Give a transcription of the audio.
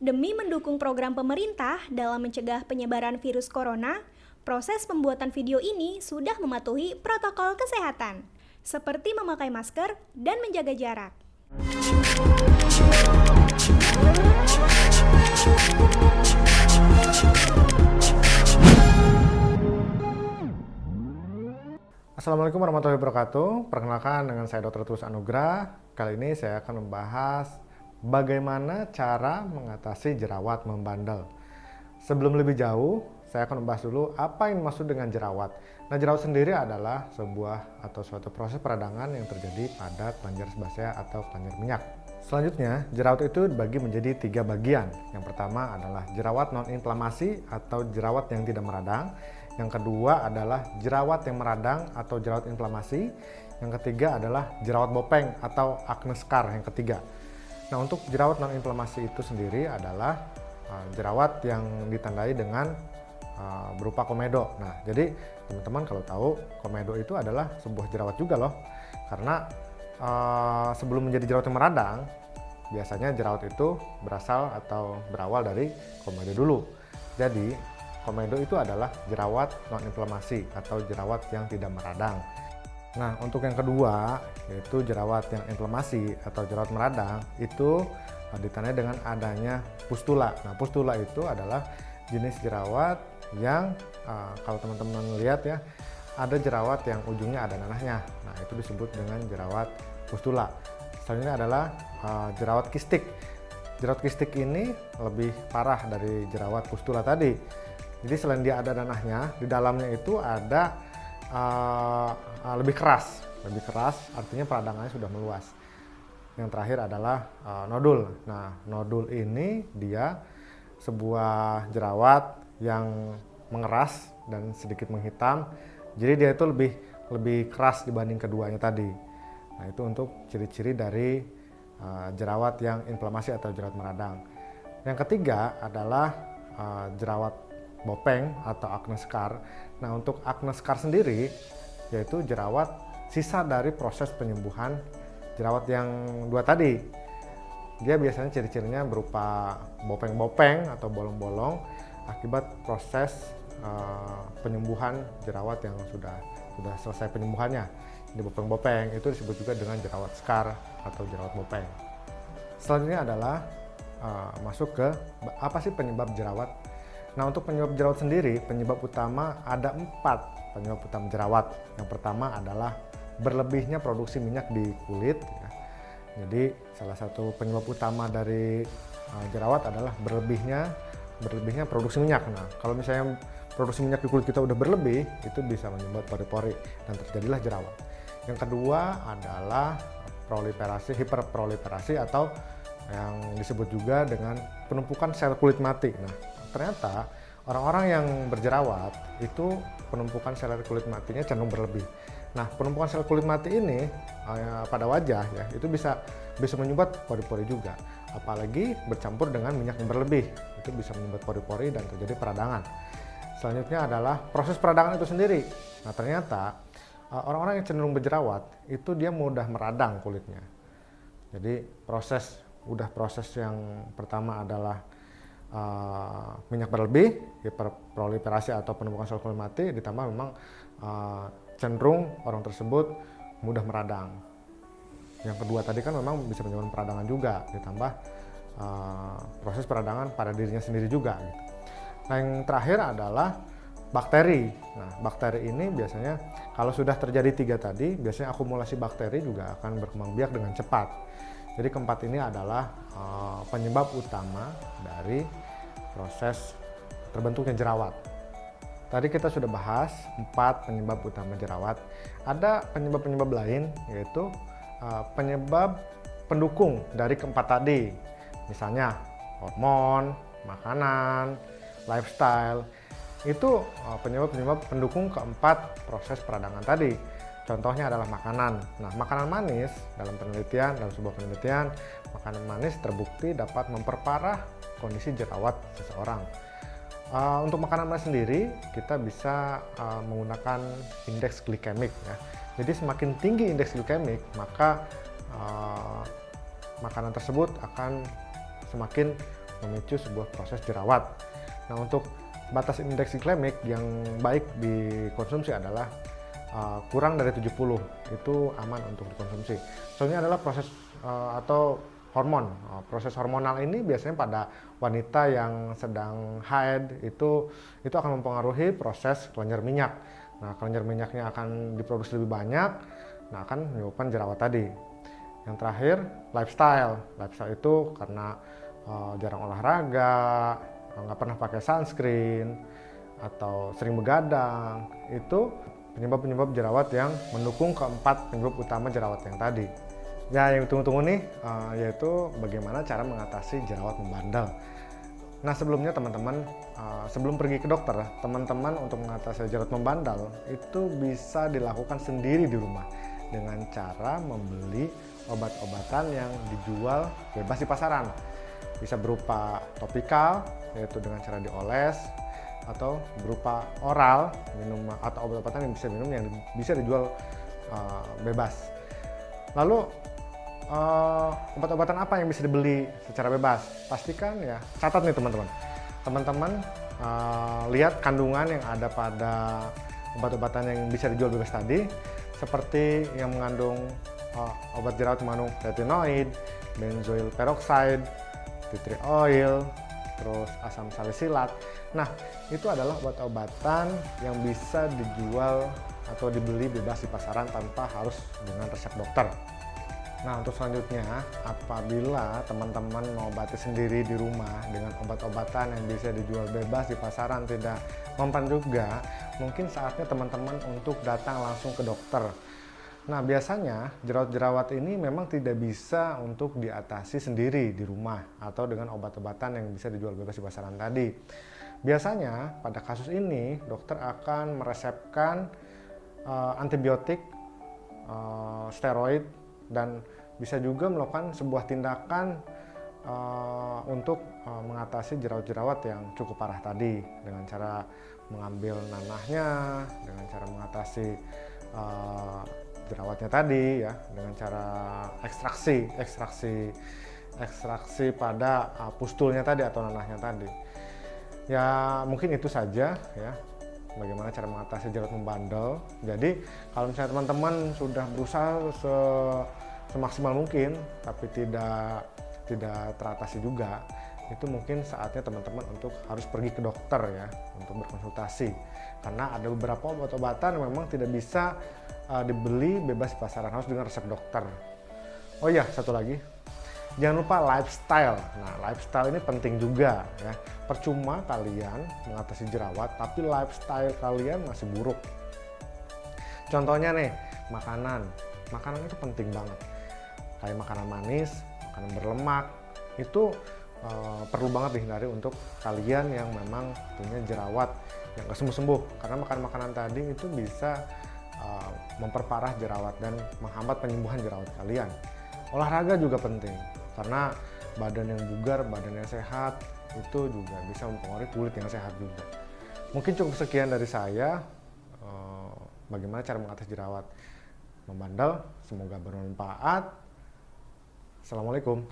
Demi mendukung program pemerintah dalam mencegah penyebaran virus corona, proses pembuatan video ini sudah mematuhi protokol kesehatan, seperti memakai masker dan menjaga jarak. Assalamualaikum warahmatullahi wabarakatuh. Perkenalkan, dengan saya Dr. Tulus Anugrah. Kali ini saya akan membahas bagaimana cara mengatasi jerawat membandel. Sebelum lebih jauh, saya akan membahas dulu apa yang dimaksud dengan jerawat. Nah, jerawat sendiri adalah sebuah atau suatu proses peradangan yang terjadi pada kelenjar sebasea atau kelenjar minyak. Selanjutnya, jerawat itu dibagi menjadi 3 bagian. Yang pertama adalah jerawat non-inflamasi atau jerawat yang tidak meradang. Yang kedua adalah jerawat yang meradang atau jerawat inflamasi. Yang ketiga adalah jerawat bopeng atau acne scar yang ketiga. Nah, untuk jerawat non-inflamasi itu sendiri adalah jerawat yang ditandai dengan berupa komedo. Nah, jadi teman-teman kalau tahu, komedo itu adalah sebuah jerawat juga loh. Karena sebelum menjadi jerawat yang meradang, biasanya jerawat itu berasal atau berawal dari komedo dulu. Jadi komedo itu adalah jerawat non-inflamasi atau jerawat yang tidak meradang. Nah, untuk yang kedua, yaitu jerawat yang inflamasi atau jerawat meradang, itu ditandai dengan adanya pustula. Nah, pustula itu adalah jenis jerawat yang kalau teman-teman lihat ya, ada jerawat yang ujungnya ada nanahnya. Nah, itu disebut dengan jerawat pustula. Selanjutnya adalah jerawat kistik. Jerawat kistik ini lebih parah dari jerawat pustula tadi. Jadi selain dia ada nanahnya, di dalamnya itu ada lebih keras artinya peradangannya sudah meluas. Yang terakhir adalah nodul. Nah, nodul ini dia sebuah jerawat yang mengeras dan sedikit menghitam, jadi dia itu lebih keras dibanding keduanya tadi. Nah, itu untuk ciri-ciri dari jerawat yang inflamasi atau jerawat meradang. Yang ketiga adalah jerawat bopeng atau acne scar. Nah, untuk acne scar sendiri yaitu jerawat sisa dari proses penyembuhan jerawat yang dua tadi. Dia biasanya ciri-cirinya berupa bopeng-bopeng atau bolong-bolong akibat proses penyembuhan jerawat yang sudah selesai penyembuhannya. Di bopeng-bopeng itu disebut juga dengan jerawat scar atau jerawat bopeng. Selanjutnya adalah masuk ke apa sih penyebab jerawat. Nah, untuk penyebab jerawat sendiri, penyebab utama ada 4 penyebab utama jerawat. Yang pertama adalah berlebihnya produksi minyak di kulit. Ya. Jadi salah satu penyebab utama dari jerawat adalah berlebihnya produksi minyak. Nah, kalau misalnya produksi minyak di kulit kita udah berlebih, itu bisa menyumbat pori-pori dan terjadilah jerawat. Yang kedua adalah hiperproliferasi atau yang disebut juga dengan penumpukan sel kulit mati. Nah, ternyata orang-orang yang berjerawat itu penumpukan sel kulit matinya cenderung berlebih. Nah, penumpukan sel kulit mati ini pada wajah ya, itu bisa menyumbat pori-pori juga. Apalagi bercampur dengan minyak yang berlebih, itu bisa menyumbat pori-pori dan terjadi peradangan. Selanjutnya adalah proses peradangan itu sendiri. Nah, ternyata orang-orang yang cenderung berjerawat itu dia mudah meradang kulitnya. Jadi proses yang pertama adalah minyak berlebih, hiperproliferasi atau penumpukan sel kulit mati, ditambah memang cenderung orang tersebut mudah meradang. Yang kedua tadi kan memang bisa menyebabkan peradangan juga, ditambah proses peradangan pada dirinya sendiri juga. Gitu. Nah, yang terakhir adalah bakteri. Nah, bakteri ini biasanya kalau sudah terjadi 3 tadi, biasanya akumulasi bakteri juga akan berkembang biak dengan cepat. Jadi keempat ini adalah penyebab utama dari proses terbentuknya jerawat. Tadi kita sudah bahas 4 penyebab utama jerawat. Ada penyebab-penyebab lain, yaitu penyebab pendukung dari keempat tadi. Misalnya hormon, makanan, lifestyle. Itu penyebab-penyebab pendukung keempat proses peradangan tadi. Contohnya adalah makanan. Nah, makanan manis dalam sebuah penelitian, makanan manis terbukti dapat memperparah kondisi jerawat seseorang. Untuk makanan manis sendiri, kita bisa menggunakan indeks glikemik. Ya. Jadi semakin tinggi indeks glikemik, maka makanan tersebut akan semakin memicu sebuah proses jerawat. Nah, untuk batas indeks glikemik yang baik dikonsumsi adalah kurang dari 70, itu aman untuk dikonsumsi. Soalnya adalah proses atau hormon. Proses hormonal ini biasanya pada wanita yang sedang haid itu akan mempengaruhi proses kelenjar minyak. Nah, kelenjar minyaknya akan diproduksi lebih banyak, nah akan menyebabkan jerawat tadi. Yang terakhir, lifestyle. Lifestyle itu karena jarang olahraga, nggak pernah pakai sunscreen, atau sering begadang, itu penyebab-penyebab jerawat yang mendukung keempat penyebab utama jerawat yang tadi. Ya, yang ditunggu-tunggu nih yaitu bagaimana cara mengatasi jerawat membandel. Nah, sebelumnya teman-teman, sebelum pergi ke dokter, teman-teman untuk mengatasi jerawat membandel itu bisa dilakukan sendiri di rumah dengan cara membeli obat-obatan yang dijual bebas di pasaran. Bisa berupa topikal, yaitu dengan cara dioles, atau berupa oral, minum atau obat-obatan yang bisa minum yang bisa dijual bebas. Lalu obat-obatan apa yang bisa dibeli secara bebas? Pastikan ya, catat nih teman-teman. Teman-teman lihat kandungan yang ada pada obat-obatan yang bisa dijual bebas tadi, seperti yang mengandung obat jerawat mengandung retinoid, benzoyl peroxide, tea tree oil, terus asam salisilat. Nah, itu adalah obat-obatan yang bisa dijual atau dibeli bebas di pasaran tanpa harus dengan resep dokter. Nah, untuk selanjutnya, apabila teman-teman mengobati sendiri di rumah dengan obat-obatan yang bisa dijual bebas di pasaran tidak mempan juga, mungkin saatnya teman-teman untuk datang langsung ke dokter. Nah, biasanya jerawat-jerawat ini memang tidak bisa untuk diatasi sendiri di rumah atau dengan obat-obatan yang bisa dijual bebas di pasaran tadi. Biasanya pada kasus ini dokter akan meresepkan antibiotik, steroid, dan bisa juga melakukan sebuah tindakan untuk mengatasi jerawat-jerawat yang cukup parah tadi dengan cara mengambil nanahnya, dengan cara mengatasi jerawatnya tadi ya, dengan cara ekstraksi pada pustulnya tadi atau nanahnya tadi. Ya, mungkin itu saja ya, bagaimana cara mengatasi jerawat membandel. Jadi kalau misalnya teman-teman sudah berusaha semaksimal mungkin tapi tidak teratasi juga, itu mungkin saatnya teman-teman untuk harus pergi ke dokter ya, untuk berkonsultasi. Karena ada beberapa obat-obatan yang memang tidak bisa dibeli bebas di pasaran, harus dengan resep dokter. Oh iya, satu lagi, jangan lupa lifestyle. Nah, lifestyle ini penting juga ya. Percuma kalian mengatasi jerawat tapi lifestyle kalian masih buruk. Contohnya nih, makanan itu penting banget. Kayak makanan manis, makanan berlemak, itu perlu banget dihindari untuk kalian yang memang punya jerawat yang gak sembuh-sembuh. Karena makanan tadi itu bisa memperparah jerawat dan menghambat penyembuhan jerawat kalian. Olahraga juga penting, karena badan yang bugar, badan yang sehat, itu juga bisa mempengaruhi kulit yang sehat juga. Mungkin cukup sekian dari saya, bagaimana cara mengatasi jerawat membandel. Semoga bermanfaat. Assalamualaikum.